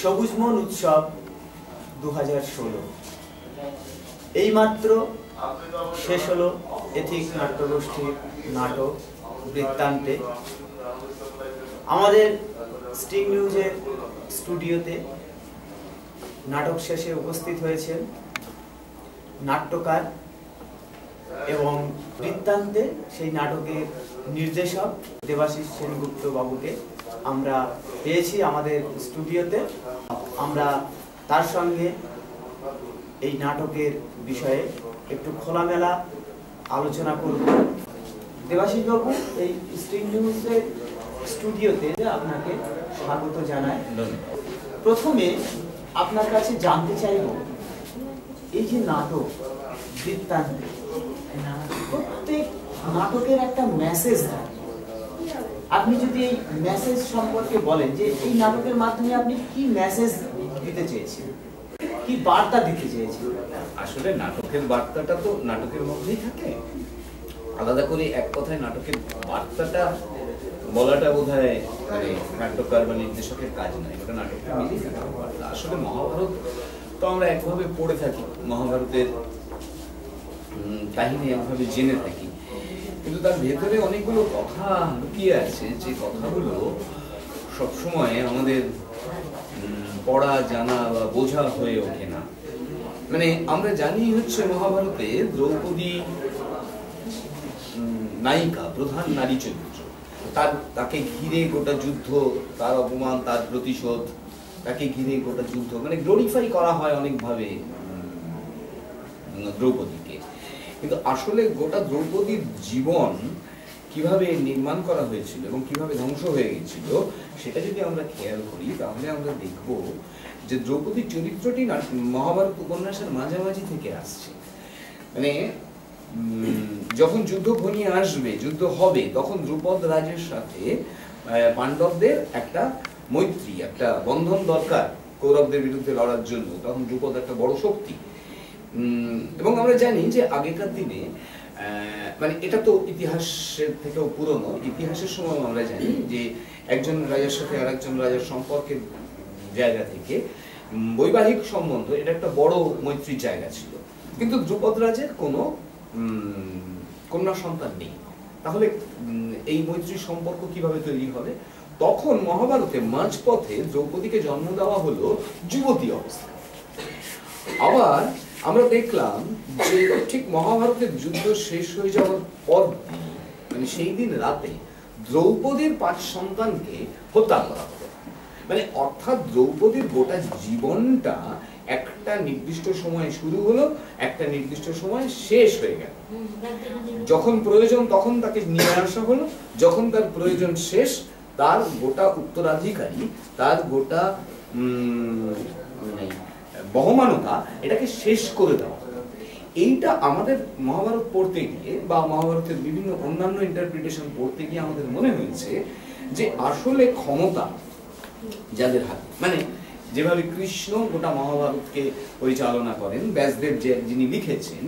সবুজ মন উৎসব 2016 এইমাত্র শেষ হলো এথিক নাট্যগোষ্ঠীর নাটক বৃত্তান্তে। আমাদের স্টিং নিউজের স্টুডিওতে নাটক শেষে উপস্থিত হয়েছেন নাট্যকার এবং বৃত্তান্তে সেই নাটকের নির্দেশক দেবাশিস সেনগুপ্ত বাবুকে আমরা পেয়েছি আমাদের স্টুডিওতে। আমরা তার সঙ্গে এই নাটকের বিষয়ে একটু খোলামেলা আলোচনা করব। দেবাশিস বাবু, এই স্টিং নিউজের স্টুডিওতে আপনাকে স্বাগত জানাই। প্রথমে আপনার কাছে জানতে চাইব, এই যে নাটক বৃত্তান্তে, প্রত্যেক নাটকের একটা মেসেজ থাকে। আপনি যদি এই মেসেজ সম্পর্কে বলেন যে এই নাটকের মাধ্যমে আপনি কি মেসেজ দিতে চেয়েছেন, কি বার্তা দিতে চেয়েছেন? আসলে নাটকের বার্তাটা তো নাটকের মধ্যেই থাকে, আলাদা করে এক কথায় নাটকের বার্তাটা বলাটা বোধহয় মানে নাট্যকার বা নির্দেশকের কাজ নয়, ওটা নাটকটা মিলেই থাকে বার্তা। আসলে মহাভারত তো আমরা একভাবে পড়ে থাকি, মহাভারতের কাহিনী একভাবে জেনে থাকি, কিন্তু তার ভেতরে অনেকগুলো কথা লুকিয়ে আছে, যে কথাগুলো সবসময় আমাদের পড়া জানা বা বোঝা হয়ে ওঠে না। মানে আমরা জানি হচ্ছে মহাভারতে দ্রৌপদী নায়িকা, প্রধান নারী চরিত্র, তাকে ঘিরে গোটা যুদ্ধ, তার অপমান, তার প্রতিশোধ, তাকে ঘিরে গোটা যুদ্ধ, মানে গ্লোরিফাই করা হয় অনেকভাবে দ্রৌপদীকে। কিন্তু আসলে গোটা দ্রৌপদীর জীবন কিভাবে নির্মাণ করা হয়েছিল এবং কিভাবে ধ্বংস হয়ে গেছিল সেটা যদি আমরা খেয়াল করি, তাহলে আমরা দেখব যে দ্রৌপদীর চরিত্রটি মহাভারত উপন্যাসের মাঝামাঝি থেকে আসছে। মানে যখন যুদ্ধ ঘনিয়ে আসবে, যুদ্ধ হবে, তখন দ্রুপদ রাজের সাথে পাণ্ডবদের একটা মৈত্রী, একটা বন্ধন দরকার কৌরবদের বিরুদ্ধে লড়ার জন্য। তখন দ্রুপদ একটা বড় শক্তি। এবং আমরা জানি যে আগেকার দিনে, মানে এটা তো ইতিহাসের থেকেও পুরনো, ইতিহাসের সময় আমরা জানি যে একজন রাজার সাথে আর একজন রাজার সম্পর্কের জায়গা থেকে বৈবাহিক সম্বন্ধ, এটা একটা বড় মৈত্রীর জায়গা ছিল। কিন্তু দ্রুপদ রাজের কোনো কন্যা সন্তান নেই, তাহলে এই মৈত্রীর সম্পর্ক কিভাবে তৈরি হবে? তখন মহাভারতে মাঝপথে দ্রৌপদীকে জন্ম দেওয়া হলো যুবতী অবস্থায়। আবার আমরা দেখলাম যে ঠিক মহাভারতের যুদ্ধ শেষ হয়ে যাওয়ার পর, মানে সেই দিন রাতে দ্রৌপদীর 5 সন্তানকে হত্যা করা হলো। মানে অর্থাৎ দ্রৌপদীর গোটা জীবনটা একটা নির্দিষ্ট সময়ে শুরু হলো, একটা নির্দিষ্ট সময় শেষ হয়ে গেল। যখন প্রয়োজন তখন তাকে নিয়ে আসা হলো, যখন তার প্রয়োজন শেষ, তার গোটা উত্তরাধিকারী, তার গোটা বহমানতা, এটাকে শেষ করে দেওয়া। এইটা আমাদের মহাভারত পড়তে গিয়ে বা মহাভারতের বিভিন্ন অন্যান্য ইন্টারপ্রিটেশন পড়তে গিয়ে আমাদের মনে হয়েছে যে আসলে ক্ষমতা যাদের হাতে, মানে যেভাবে কৃষ্ণ গোটা মহাভারতকে পরিচালনা করেন, ব্যাসদেব যিনি লিখেছেন,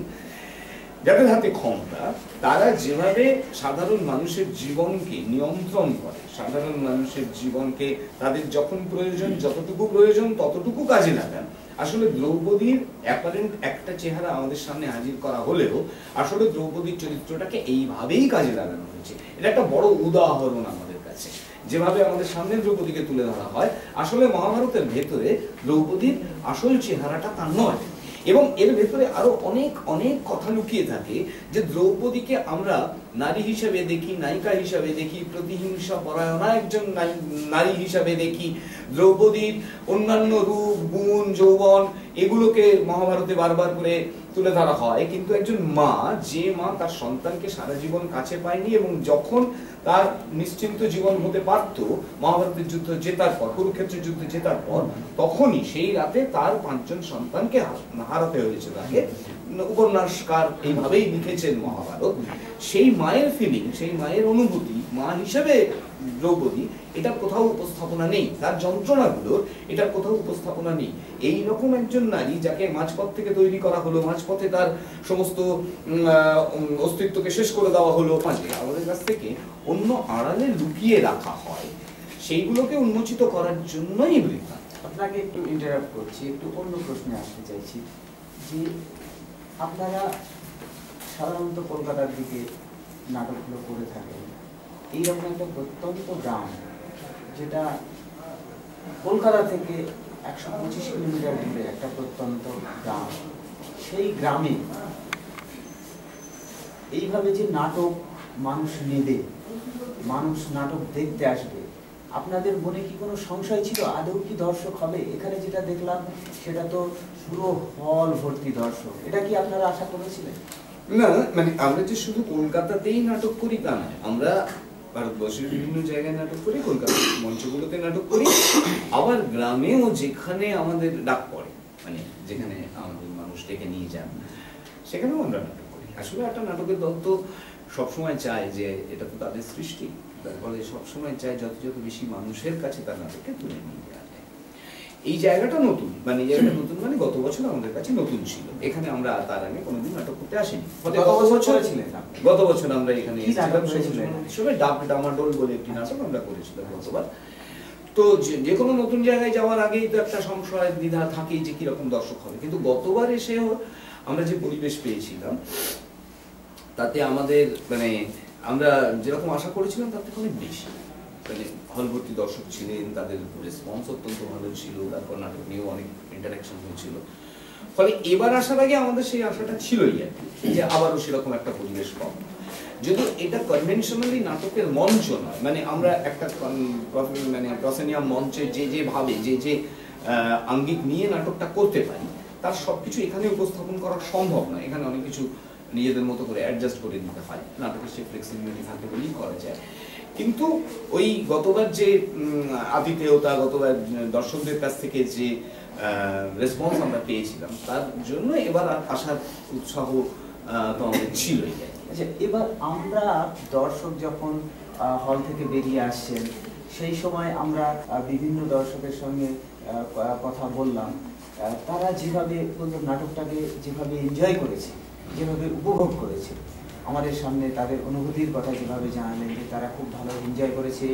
যাদের হাতে ক্ষমতা, তারা যেভাবে সাধারণ মানুষের জীবনকে নিয়ন্ত্রণ করে, সাধারণ মানুষের জীবনকে তাদের যখন প্রয়োজন, যতটুকু প্রয়োজন ততটুকু কাজে লাগান। আসলে দ্রৌপদীর অ্যাপারেন্ট একটা চেহারা আমাদের সামনে হাজির করা হলেও আসলে দ্রৌপদীর চরিত্রটাকে এইভাবেই কাজে লাগানো হয়েছে। এটা একটা বড় উদাহরণ আমাদের কাছে, যেভাবে আমাদের সামনে দ্রৌপদীকে তুলে ধরা হয়। আসলে মহাভারতের ভেতরে দ্রৌপদীর আসল চেহারাটা তা নয়, এবং এর ভেতরে আরো অনেক অনেক কথা লুকিয়ে থাকে। যে দ্রৌপদীকে আমরা নারী হিসেবে দেখি, নায়িকা হিসাবে দেখি, প্রতিহিংসা পরায়ণা একজন নারী হিসাবে দেখি। দ্রৌপদীর অন্যান্য রূপ, গুণ, যৌবন, এগুলোকে মহাভারতে বারবার করে তুলে ধরা হয়। কিন্তু একজন মা, যে মা তার সন্তানকে সারা জীবন কাছে পায়নি, এবং যখন তার নিশ্চিন্ত জীবন হতে পারত মহাভারতের যুদ্ধ জেতার পর, কুরুক্ষেত্রের যুদ্ধ জেতার পর, তখনই সেই রাতে তার 5 জন সন্তানকে হারাতে হয়েছে তাকে। উপন্যাসকার এইভাবেই লিখেছেন মহাভারত। সেই মায়ের ফিলিং, সেই মায়ের অনুভূতি, মা হিসেবে দ্রৌপদী, এটা কোথাও উপস্থাপনা নেই। তার যন্ত্রণাগুলোর এটা কোথাও উপস্থাপনা নেই। এইরকম একজন নারী যাকে মাঝপথ থেকে তৈরি করা হলো, মাঝপথে তার সমস্ত অস্তিত্বকে শেষ করে দেওয়া হলো, আমাদের কাছ থেকে অন্য আড়ালে লুকিয়ে রাখা হয়, সেইগুলোকে উন্মোচিত করার জন্যই বৃত্তান্ত। আপনাকে একটু ইন্টারাপ্ট করছি, একটু অন্য প্রশ্নে আসতে চাইছি যে আপনারা সাধারণত কলকাতার দিকে নাটকগুলো করে থাকেন, এইরকম একটা প্রত্যন্ত গ্রাম যেটা কলকাতা থেকে 125 কিলোমিটার দূরে একটা প্রত্যন্ত গ্রাম, সেই গ্রামে এইভাবে যে নাটক মানুষ নেবে, মানুষ নাটক দেখতে আসবে, আপনাদের মনে কি কোনো সংশয় ছিল আদৌ কি দর্শক হবে? এখানে যেটা দেখলাম সেটা তো পুরো হল ভর্তি দর্শক, এটা কি আপনারা আশা করেছিলেন? না, মানে আমরা যে শুধু কলকাতাতেই নাটক করি তা নয়, আমরা ভারতবর্ষের বিভিন্ন জায়গায় নাটক করি, কলকাতার মঞ্চগুলোতে নাটক করি, আবার গ্রামেও যেখানে আমাদের ডাক পড়ে, মানে যেখানে আমাদের মানুষ ডেকে নিয়ে যান সেখানেও আমরা নাটক করি। আসলে একটা নাটকের দল তো সবসময় চায় যে এটা তো তাদের সৃষ্টি, তারপরে সবসময় চায় যত যত বেশি মানুষের কাছে তার নাটককে তুলে নিয়ে যাওয়া যায়। এই জায়গাটা নতুন, মানে এই জায়গাটা নতুন মানে গত বছর আমাদের কাছে নতুন ছিল, এখানে আমরা তার আগে কোনোদিন নাটক করতে আসিনি। গত বছর আমরা এখানে ডাব ডামাডোল বলে একটি নাটক আমরা করেছিলাম গতবার। তো যে কোনো নতুন জায়গায় যাওয়ার আগেই তো একটা সংশয় দ্বিধা থাকেই যে কিরকম দর্শক হবে, কিন্তু গতবার এসেও আমরা যে পরিবেশ পেয়েছিলাম তাতে আমাদের মানে আমরা যেরকম আশা করেছিলাম তার থেকে অনেক বেশি, মানে হল ভর্তি দর্শক ছিলেন, তাদের রেসপন্স অত্যন্ত ভালো ছিল, তারপর নাটক নিয়েও অনেক ইন্টারাকশন হয়েছিল। ফলে এবার আসার আগে আমাদের সেই আশাটা ছিলই আর কি, যে আবারও সেরকম একটা পরিবেশ পাবো। যদিও এটা কনভেনশনালি নাটকের মঞ্চ নয়, মানে আমরা একটা মানে প্রসেনিয়াম মঞ্চে যে ভাবে যে আঙ্গিক নিয়ে নাটকটা করতে পারি তার সবকিছু এখানে উপস্থাপন করা সম্ভব নয়। এখানে অনেক কিছু নিজেদের মতো করে অ্যাডজাস্ট করে দিতে হয়, নাটকের সেই ফ্লেক্সিবিলিটি থাকে বলেই করা যায়। কিন্তু ওই গতবার যে আতিথেয়তা, গতবার দর্শকদের কাছ থেকে যে রেসপন্স আমরা পেয়েছিলাম তার জন্য এবার আসার উৎসাহ তো আমাদের ছিলই। আচ্ছা, এবার আমরা দর্শক যখন হল থেকে বেরিয়ে আসছেন সেই সময় আমরা বিভিন্ন দর্শকের সঙ্গে কথা বললাম, তারা যেভাবে নাটকটাকে যেভাবে এনজয় করেছে, যেভাবে উপভোগ করেছে, আমাদের সামনে তাদের অনুভূতির কথা যেভাবে জানালেন যে তারা খুব ভালো এনজয় করেছে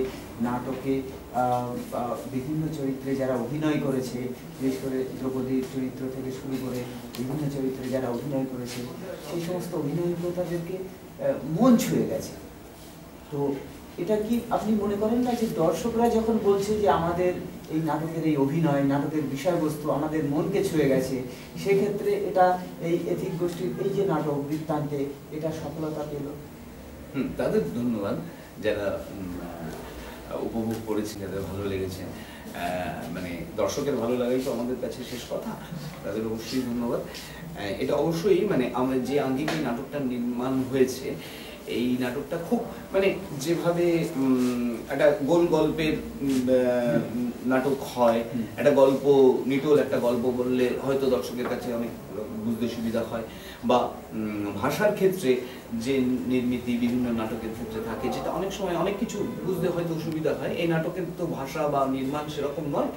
নাটকে। বিভিন্ন চরিত্রে যারা অভিনয় করেছে, বিশেষ করে দ্রৌপদীর চরিত্র থেকে শুরু করে বিভিন্ন চরিত্রে যারা অভিনয় করেছে, সেই সমস্ত অভিনয়গুলো তাদেরকে মন ছুঁয়ে গেছে। তো এটা কি আপনি মনে করেন না যে দর্শকরা যখন বলছে যে আমাদের এই নাটকের এই অভিনয়, নাটকের বিষয়বস্তু আমাদের মনকে ছুঁয়ে গেছে, সেক্ষেত্রে এটা এই এথিক গোষ্ঠীর এই যে নাটক বৃত্তান্তে এটা সফলতা পেল? তাদের ধন্যবাদ যারা উপভোগ করেছে, যাদের ভালো লেগেছে। মানে দর্শকের ভালো লাগাই তো আমাদের কাছে শেষ কথা, তাদের অবশ্যই ধন্যবাদ। এটা অবশ্যই মানে আমরা যে আঙ্গিকে নাটকটা নির্মাণ হয়েছে, এই নাটকটা খুব মানে যেভাবে একটা গোল গল্পের নাটক হয়, একটা গল্প নিটোল একটা গল্প বললে হয়তো দর্শকের কাছে অনেক বুঝতে সুবিধা হয়, বা ভাষার ক্ষেত্রে যে নির্মিতি বিভিন্ন নাটকের ক্ষেত্রে থাকে যেটা অনেক সময় অনেক কিছু বুঝতে হয়তো সুবিধা হয়, এই নাটকের তো ভাষা বা নির্মাণ সেরকম নয়,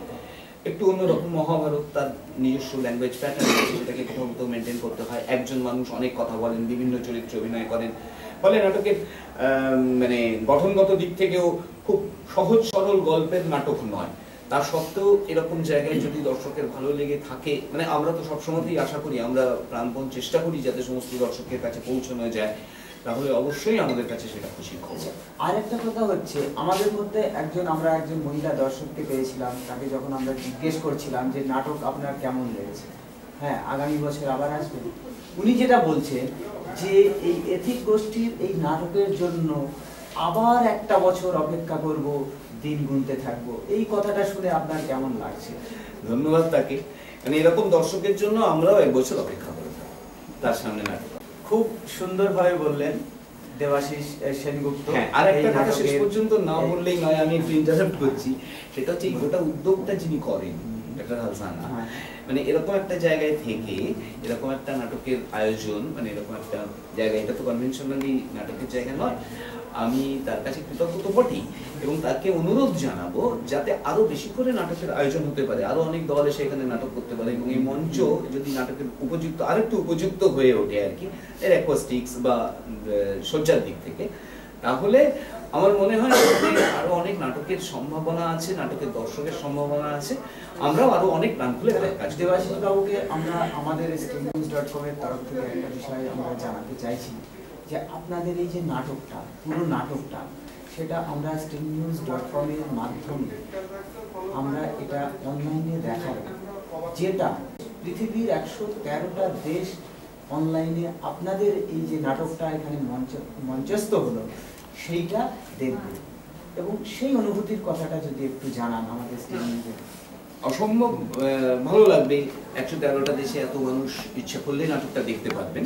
একটু অন্যরকম। মহাভারত তার নিজস্ব ল্যাঙ্গুয়েজ প্যাটার্ন আছে, সেটাকে কোথাও মেনটেন করতে হয়। একজন মানুষ অনেক কথা বলেন, বিভিন্ন চরিত্রে অভিনয় করেন, ফলে নাটকের মানে গঠনগত দিক থেকেও খুব সহজ সরল গল্পের নাটক নয়। তার সত্ত্বেও এরকম জায়গায় যদি দর্শকের ভালো লেগে থাকে, মানে আমরা তো সবসময়তেই আশা করি, আমরা প্রাণপণ চেষ্টা করি যাতে সমস্ত দর্শকের কাছে পৌঁছানো যায়, তাহলে অবশ্যই আমাদের কাছে সেটা খুশির খবর। আর একটা কথা হচ্ছে, আমাদের মধ্যে আমরা একজন মহিলা দর্শককে পেয়েছিলাম, তাকে যখন আমরা জিজ্ঞেস করছিলাম যে নাটক আপনার কেমন লেগেছে, হ্যাঁ আগামী বছর আবার আসবেন, উনি যেটা বলছেন যে এই এথিক গোষ্ঠীর এই নাটকের জন্য আবার একটা বছর অপেক্ষা করব, দিন গুনতে থাকবো, এই কথাটা শুনে আপনার কেমন লাগছে? ধন্যবাদ তাকে, মানে এরকম দর্শকের জন্য আমরাও এক বছর অপেক্ষা করব তার সামনে নাটক। খুব সুন্দরভাবে বললেন দেবাশিস সেনগুপ্ত। আর একটা কথা শেষ পর্যন্ত না বললেই নয়, আমি একটু ইন্টারাপ্ট করছি, সেটা হচ্ছে এই গোটা উদ্যোগটা যিনি করেন ডাক্তার হাসানা, মানে এরকম একটা জায়গায় থেকে এরকম একটা নাটকের আয়োজন, মানে এরকম একটা জায়গায়, এটা তো কনভেনশনালি নাটকের জায়গা নয়, আমি তার কাছে কৃতজ্ঞ তো বটেই, এবং তাকে অনুরোধ জানাবো যাতে আরো বেশি করে নাটকের আয়োজন হতে পারে, আরো অনেক দল এসে এখানে নাটক করতে পারে, এবং এই মঞ্চ যদি নাটকের উপযুক্ত আরেকটু উপযুক্ত হয়ে ওঠে আর কি, এর অ্যাকোস্টিক্স বা সজ্জার দিক থেকে, তাহলে আমার মনে হয় আরো অনেক নাটক নাটকের সম্ভাবনা আছে, নাটকের দর্শকের সম্ভাবনা আছে, আমরাও আরো অনেক প্রাণ খুলে কাজ করব। দেবাশিস বাবুকে আমরা আমাদের streamnews.com এর তরফ থেকে একটা বিষয় আমরা জানাতে চাইছি যে আপনাদের এই যে নাটকটা, পুরো নাটকটা, সেটা আমরা streamnews.com এর মাধ্যমে আমরা এটা অনলাইনে দেখাবো, যেটা পৃথিবীর 113টা দেশ অনলাইনে আপনাদের এই যে নাটকটা এখানে মঞ্চস্থ হলো সেইটা দেখবে, এবং সেই অনুভূতির কথাটা যদি একটু জানান আমাদের streamnews-এ। অসম্ভব ভালো লাগবে, 113টা দেশে এত মানুষ ইচ্ছা করলে নাটকটা দেখতে পারবেন,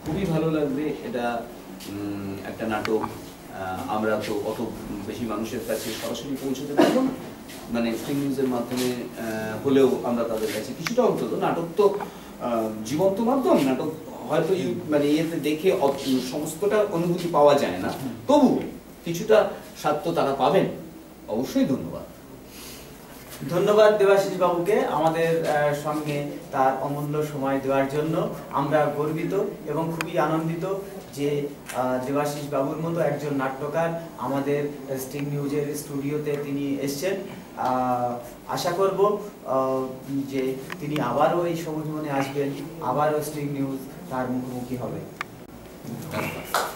খুবই ভালো লাগবে। এটা একটা নাটক, আমরা তো অত বেশি মানুষের কাছে সরাসরি পৌঁছতে পারবো না, মানে streamnews-এর মাধ্যমে হলেও আমরা তাদের কাছে কিছুটা, অন্তত নাটক তো জীবন্ত মাধ্যম, নাটক হয়তো মানে ইয়েতে দেখে সমস্তটা অনুভূতি পাওয়া যায় না, তবু কিছুটা স্বাদ তো তারা পাবেন। অবশ্যই ধন্যবাদ। ধন্যবাদ দেবাশিস বাবুকে আমাদের সঙ্গে তার অমূল্য সময় দেওয়ার জন্য। আমরা গর্বিত এবং খুবই আনন্দিত যে দেবাশিস বাবুর মতো একজন নাট্যকার আমাদের স্টিং নিউজের স্টুডিওতে তিনি এসছেন। আশা করব যে তিনি আবারও এই সবুজ মনে আসবেন, আবারও স্টিং নিউজ তার মুখোমুখি হবে। ধন্যবাদ।